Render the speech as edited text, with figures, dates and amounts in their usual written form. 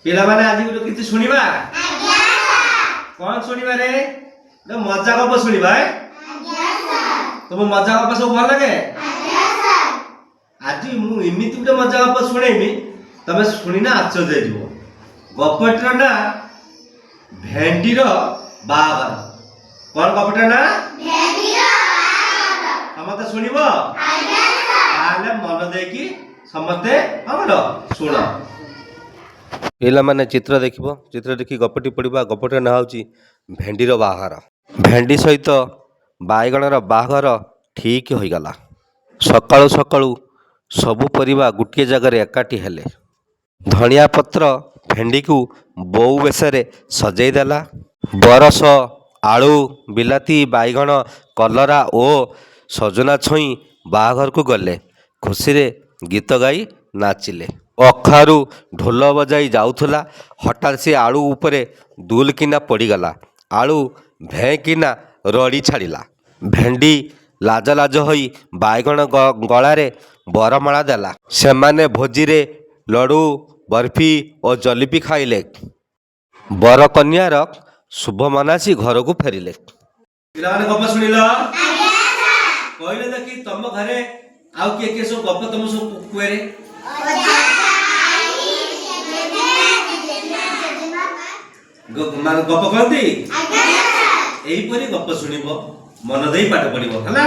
पिला माने आज गुलो किछि सुनिबा कौन सुनिबा रे मजा गप सुनिबा तुम मजा गप सब भल लगे आज मु एमिति गुटे मजा गप सुनेमी तमे सुनिना आश्चर्य जीव गपटर ना भेंडीर बाहागर कौन गपटर ना समस्ते शुणव मन देकी समस्ते हमर शुण पिला माने चित्र देखिबो चित्र देखि गपटी पढ़िबा गपटर ना होची भेंडीर बाहागर भेंडी सहित बायगणर बाहागर ठीक हो गला सकाळु सकाळु सबु परिबा गुटिए जगह एकाठी हेले धनिया पत्र भेंडी को बोऊ बेसरे सजई देला बरस आलू बिलाती बाइगण कलरा ओ सजना छुई बाहाघर को गले खुशी रे गीत गाई नाचिले अखारू ढोल बजाई जाउथला हठात से आलू उपरे दुल किना पड़ीगला आलू भे किना रड़ी छाड़िला भेंडी लाज लाज होई बाइगण गलारे बरमाला देला सेमाने भोजी रे लडू बर्फी और जलेबी खाइले बर कन्यार शुभ मनासी घर को फेरिले पिला माने गप सुनिलो कहले देखि तम घरे आउ के सब गप तम सब कुएरे मान गप कहती एही परी गप सुनिबो मन देई पाठ पढ़िबो हला।